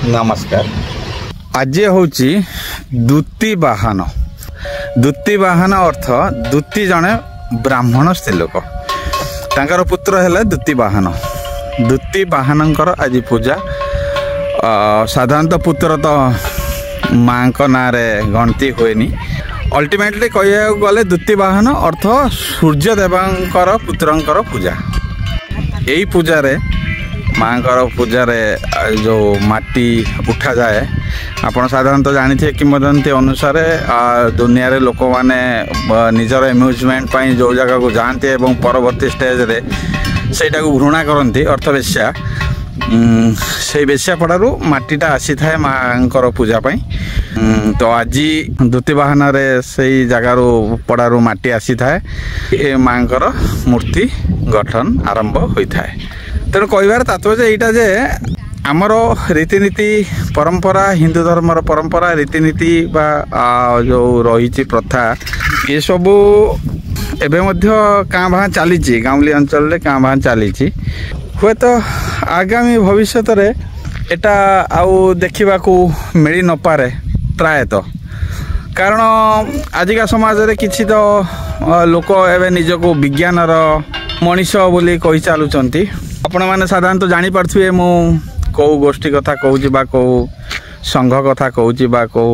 नमस्कार। आज हूँ दूती वाहन। दूती वाहन अर्थ दूती जड़े ब्राह्मण स्त्री लोक तांकर पुत्र है दूती वाहन। दूती वाहनकर आज पूजा। साधारणतः पुत्र तो माँ ना गणती हुएनी। अल्टीमेटली कह गले दूती वाहन अर्थ सूर्यदेवांकर पुत्रंकर पूजा। यही पूजा रे माँ पूजा रे जो माटी उठा जाए आपण साधारणतः जानी किंवदंती अनुसार दुनिया रे लोक माने निजर एम्यूजमेंट पाई जो जगह को जाते एवं परवर्ती स्टेज रे सेटा को घृणा करती अर्थ बेश्या से बेश्या पड़ारू माटीटा आसी थाए माँ पूजा पाई। तो आज दूती वाहन रे से जगार पड़ारू माटी आसी थाए माँ मूर्ति गठन आरंभ होता है। तेणु कहबार तात्पर्य यहाँ जे आमर रीतिनीति परंपरा हिंदू धर्मर परंपरा रीतिनीति बा जो रही प्रथा ये सबू एवं काँ भाँ चली गाँवली अंचल काँ भाँ चली हुए तो आगामी भविष्य रे एटा आउ देखा मिल न पारे प्रायतः। कारण आजिका समाज रे किछि तो लोक एवं निजको विज्ञानर मनीष बोली कही चलुचंती। आपण मैंने साधारणतः जानी पार्थिबे मु कौ गोष्ठी कथा कहूँ बा कौ संघ कथा कहूँ बा कौ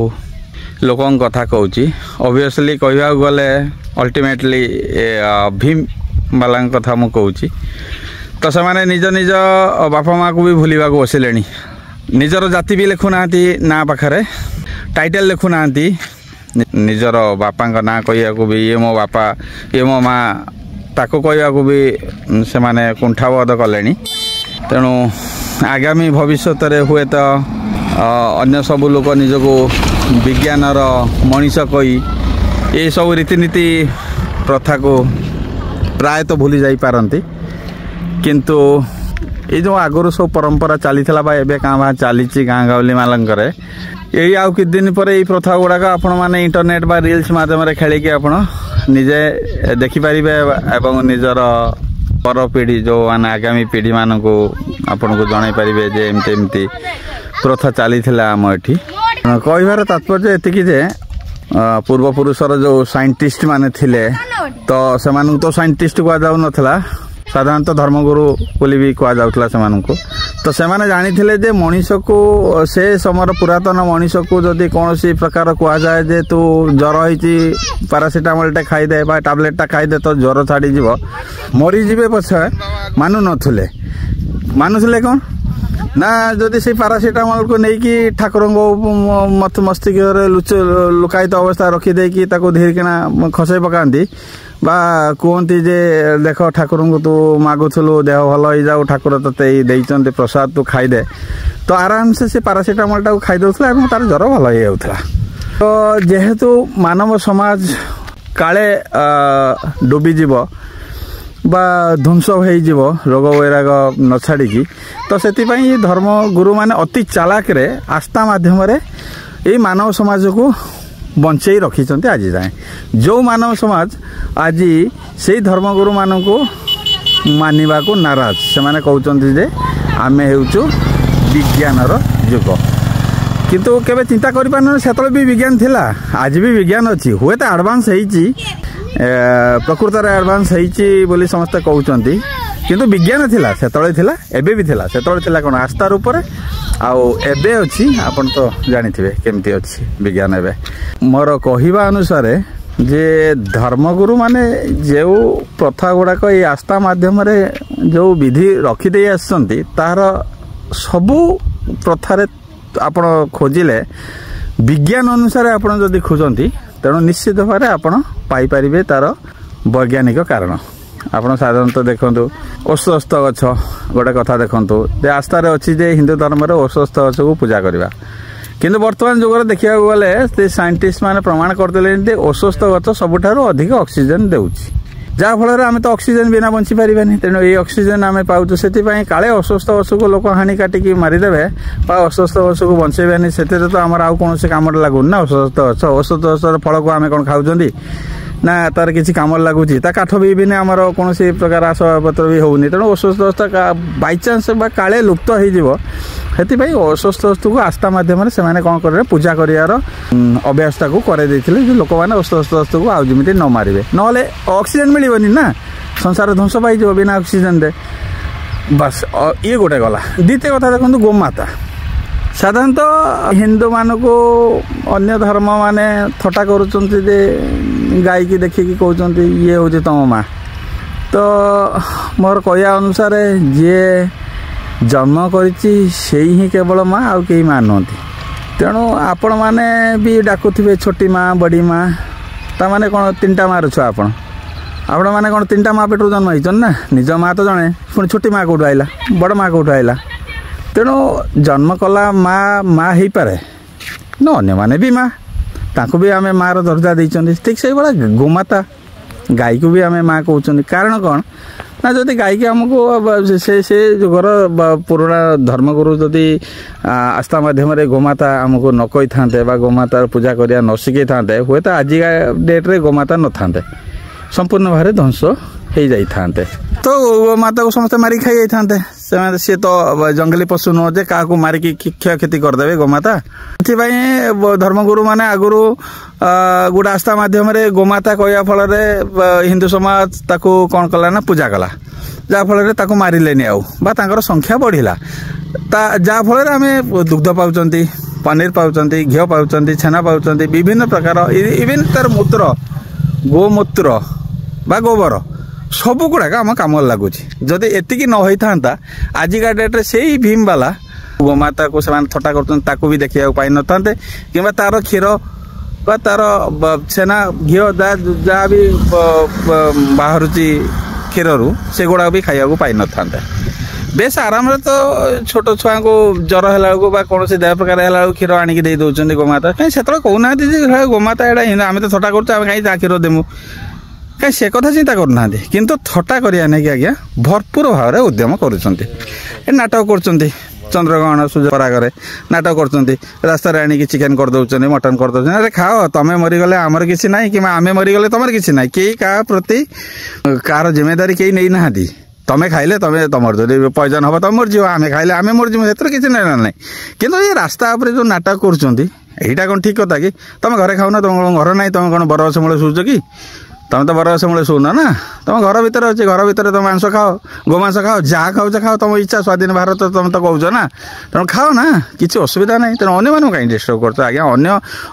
लोकन कथा कहूँ। ऑब्वियसली कहवा गले अल्टीमेटली भीम बाला कथा मु कहूँ। तो से माने निज निज बापा माँ को भी भूलिबा को बसिले। निजर जाति भी लिखुना ना पाखरे टाइटल लिखुना निजर बापा ना कहिया को भी ये मो बापा ये मो माँ ताको कहवा को भी से माने कुंठाबोध कले। तेणु आगामी भविष्य रे हुए तो अन्य सब लोक निजको विज्ञानर मनीष कही ये सब रीतिनीति प्रथा को प्रायतः भूली जाई पारंती। किंतु ये जो आगुरी सब परंपरा चली एवं क्या भाँ चली गाँ गाँवली मानकर यही आउ कि दिन पर यही प्रथा गुड़ाक आपण मैंने इंटरनेट बा रील्स माध्यम खेलिकी आपण निजे देखिपारे एवं निजर पर पीढ़ी जो माने आगामी पीढ़ी मान को आपन को जन पारे जे एमती प्रथा चली आम एठी। कहबार तात्पर्य एतिकी जे पूर्वपुरुषर जो साइंटिस्ट माने थिले तो से तो साइंटिस्ट कह जाऊ नथला साधारणतः धर्मगुरु बोली भी कह जाउथला सेमानकु। तो से माने जानी थिले जे मनीष को से समर पुरातन मनीष को जदि कौन सी प्रकार कह जाए जे तू ज्वर होती पारासीटामोल टे खाईदे बा टैबलेट टा खाईदे तो ज्वर छाड़ी जीव मरी जीवे पछे मानु नथुले। मानुले कौन ना जदि से पारासीटामोल को नहीं ठाकुर मत मस्तिष्क लुकायित अवस्था रखीदे कि धीरकिना खसई पकाती बा कहती जे देख ठाकुर को तू मागुलु देह भल हो जाऊ ठाकुर ते देते प्रसाद तू खाईदे तो आराम से पारासीटामोल टाक खाईदे और तार ज्वर भल हो जाऊला। तो जेहेतु मानव समाज काले डूबीजीव बा ध्वंस हो रोग वैराग न छाड़ी तो से धर्म गुरु माने अति चालाक रे आस्था माध्यम ये मानव समाज को बंचई रखिंट आज जाए। जो मानव समाज आज से धर्मगुरु मान को मानवा को नाराज से माने कहते जे आमे हेउचु विज्ञानर युग। किंतु केबे चिंता करि पारन सेतले भी विज्ञान थिला आज भी विज्ञान अच्छी हुए तो एडवांस होईची प्रकृत रे एडवांस होईची बोली समस्त कहउचंती। किंतु विज्ञान थिला सेतले थिला एबे भी थिला सेतले थिला कोन आस्था ऊपर आउ एबे अच्छी आपन तो जानिथिबे केमती अच्छी विज्ञान एबे। मोर कहवा अनुसार जे धर्मगुरु माने जो प्रथा गुड़ाक ये आस्था माध्यम रे जो विधि रखीदे आसछंती तार सबू प्रथारे आपण खोजिले विज्ञान अनुसार आपण जदि खोजंती तेणु निश्चित भाव आपण पाई परिबे तार वैज्ञानिक कारण। आपण साधारणतः देखंतु ओषस्थ गछ गोटे कथा देखंतु जे आस्थार अच्छी जे हिंदू धर्म रे ओषस्थ गछ को पूजा करवा। किंतु वर्तमान जुगर देखा गले से साइंटिस्ट माने प्रमाण करदे ओषस्थ गछ सबुठारु अधिक ऑक्सीजन देउची जहाँ फल आम तो ऑक्सीजन बिना बंची पारानी। तेणु ये ऑक्सीजन आम पाचु से काले अस्वस्थ गछ को लोक हानि काटिकी मारिदेवे अस्वस्थ गछ को बंचेबानी से तो आम आउ कौन कम लगुन ना अस्वस्थ गछ। औषध गछर फल को आम कौन खाऊँ ना तार किसी कम लगुच काठ भी आमर कौन प्रकार आसपत्र भी होनी तेणु अस्वस्थ अवस्था बाईचान्स काले लुप्त हो अस्वस्थ वस्तु को आस्था मध्यम से कौन कर पूजा कर अभ्यासटा को करे लोक मैंने अस्वस्थ वस्तु को आमती न मारे ना ऑक्सीजन मिलनी ना संसार ध्वंस पाई बिना ऑक्सीजन दे बस ये गोटे गला द्वितीय कथा देखो गोमाता साधारणतः हिंदू मान को अन्य धर्म माने थटा करुँच गाय की देखिकी कहते ये हूँ तुम माँ तो मोर कहया अनुसार जी जन्म करी केवल माँ आउ कई माँ नुहति तेणु आपण मैंने भी डाकुवे छोटी माँ बड़ी माँ ताने कौन 3टा माँ छुआ आपण मैंने कौन 3टा माँ पेटू जन्म होती ना निज माँ तो जड़े पुणी छोटी माँ कौटू आइला बड़ माँ कौटू आइला तेणु जन्म कला माँ माँ हो पारे न अन्य माने भी माँ ताको भी आम माँ दर्जा देते ठीक से भाया गोमाता गाय को भी आम माँ कहते कारण कौन ना जदि गाय की आमको से जो घर पुराणा धर्मगुरु जदि आस्था मध्यम गोमाता आमको न कही था गोमाता पूजा करिया न शिखई था हुए तो आज डेट्रे गोमाता न था संपूर्ण भाव ध्वंस हो जाते तो गोमाता को समस्त मारिक खाई जाते सी तो जंगली पशु नुह जे क्या मारिकी क्षयक्षति करदे गोमाता से धर्मगुरु माने आगुरु गोटे आस्था मध्यम गोमाता कहया फल हिंदू समाज ताकू कौन कला ना पूजा कला जहाँफल ताकू मारे आर संख्या बढ़ला जहाँफल आम दुग्ध पाँच पनीर पाँच घी पाँच छेना पाँच विभिन्न प्रकार इवेन तार मूत्र गोमूत्र बा गोबर सबू गुड़ाक आम कम लगुच जदि एतिकी न होता आजिका डेट्रे से ही भीम वाला गोमाता को थटा कर भी देखा पाई न था कि तार क्षीर बा तार छेना घी जहाँ भी बाहर क्षीर से गुड़ा भी खाया पाई न था बेस आराम तो छोट छुआ को जर है कौन से देह प्रकार है क्षीर आणिक दे दौरान गोमाता कहीं से कहना गोमाता एटा आम तो थटा कर कहीं क्षीर देमु कहीं से कथा चिंता करना किंतु थटा करिया नहीं आज्ञा भरपूर भाव उद्यम करुँच नाटक कर चंद्रग्रहण सूर्य परागरे नाटक कर रास्ता आनिक चिकेन करदे मटन करदे अरे खाओ तुम्हें मरीगले आमर किसी ना कि आम मरीगले तुम किसी ना कई क्या प्रति कार जिम्मेदारी कई नहीं ना तमें खाइले तमें तुम जो पॉइजन हम तुम मरजी आम खाइले आम मरजी से किसी ना कि ये रास्ता उपर जो नाटक करा कौन ठीक कथा कि तुम घरे खाऊ ना तुम घर ना तुम कौन बरगछ मूल शुच कि तुम तो बरगछ मूल शुन ना तुम घर भितर अच्छे घर भितर तुम मांस खाओ गोमांस खाओ जहाँ खाऊ खाओ तुम इच्छा स्वाधीन भारत तुम तो कौच ना तेणु खाओ ना किसी असुविधा ना तेणु अन्य कहीं डिस्टर्ब कर आज्ञा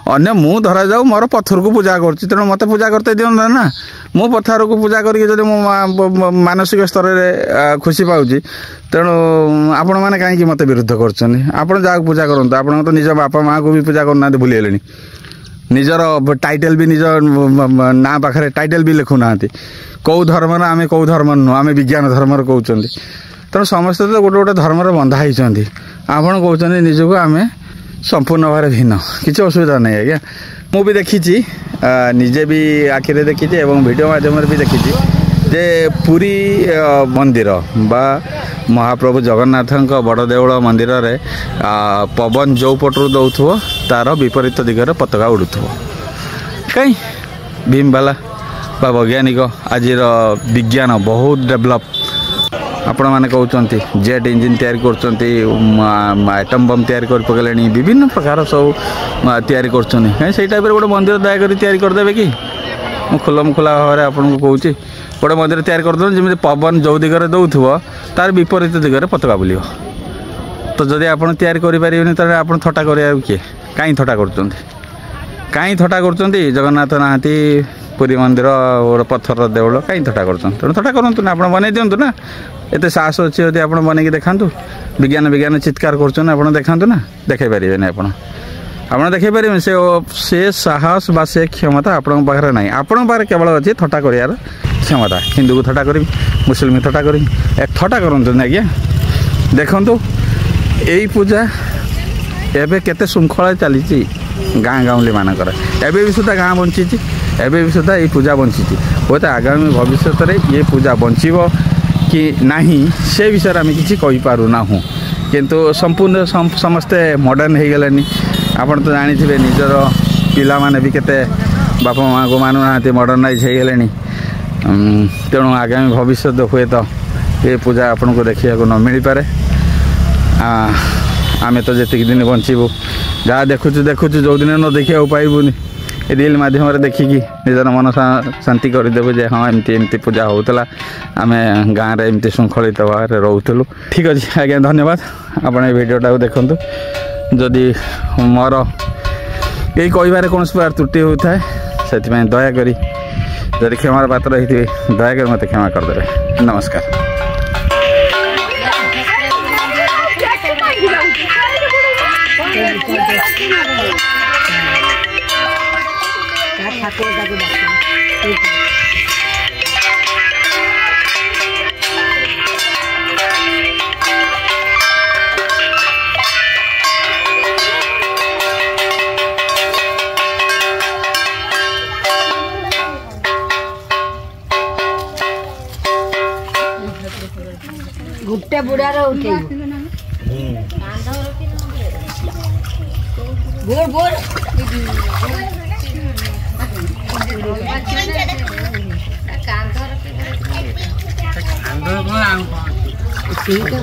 अन्य मु धरा जाऊ मोर पत्थर को पूजा कर तेणु मत पूजा करते दिखाँ ना मु पत्थर को पूजा करके मानसिक स्तर में खुशी पाऊँ तेणु आपण मैंने कहीं मत विरुद्ध कर पूजा करूँ आप तो निज बापा माँ को भी पूजा करना भूलीगले निजर टाइटल भी निज ना पाखे टाइटल भी लिखुना कौ धर्म आम कौ धर्म नुह आम विज्ञान धर्म कहते तेणु समस्त तो गोटे गोटे धर्म बंधा होती आपड़ कहते निजक आम संपूर्ण भाव भिन्न किसी असुविधा नहीं आज्ञा मु भी देखी निजे भी आखिरे देखी वीडियो माध्यम भी देखी जे पुरी मंदिर बा महाप्रभु जगन्नाथ बड़ देउल मंदिर रे पवन जो पटू दौथो तार विपरीत दिगरे पताका उड़ुथो कहीं भीम वाला बा वैज्ञानिक आज विज्ञान बहुत डेवलप आपण मैंने कहते जेट इंजिन तैयारी करटम बम तैयारी कर पकड़े विभिन्न प्रकार सब तैयारी कर टाइप गोटे मंदिर दयाकोरी तैयारी करदे कि खुलम खुला भाव में आपको कहूँ गोटे मंदिर तैयारी करदे जमी पवन जो दिगरे दौथो तार विपरीत दिगरे पताका बुल तो जदि आप तैयारी करें तो आप थटा कर किए कहीं थटा कहीं थटा कर जगन्नाथ नहांती पुरी मंदिर गोटे पत्थर देउल कहीं थटा कर थटा करूँ ना आप बन दिंतु ना एत साहस अच्छे यदि आप बनई देखा विज्ञान विज्ञान चित्कार कर देखा ना देखे पारे आप देखे पारे से साहस बा से क्षमता आपण पाखे ना आपण पाखे केवल अच्छे थटा कर क्षमता हिंदू को थटा करी मुस्लिम थटा करी थटा करूँ आज्ञा देखु यही पूजा एवं केते श्रृंखला चली गाँ गाँवली मानकर एवं भी सुधा गाँ बंची एवं भी सुधा ये पूजा बंची हे तो आगामी भविष्य में ये पूजा बंचब कि नहीं से विषय आम कि कहीपरूना किंतु संपूर्ण समस्ते मॉडर्न हो गलानी आप तो जानी निजर पिला माने भी केते बापा माँ को मानुना मॉडर्नाइज हो गले तेणु आगामी भविष्य हुए तो ये पूजा आपन को देखा न मिल पारे आमे तो जी दिन बचबू जहाँ देखुचु देखुचु जो दिन न देखा पाइबुनि रील माध्यम देखिकी निजर मन शांति करदेबू जे हाँ एमती एमती पूजा होता आम गाँव में एमती श्रृंखलित भाव में रोलु। ठीक अच्छे आज्ञा धन्यवाद आपण ये भिडटा देखु जदि मोर यही कह कौन प्रकार त्रुटि होता है से दयाकोरी जदि क्षमार पात्र होती दयाकोरी मत क्षमा करदे। नमस्कार। गुट्टे बुढ़ा रो उठे बोल बोल ठीक है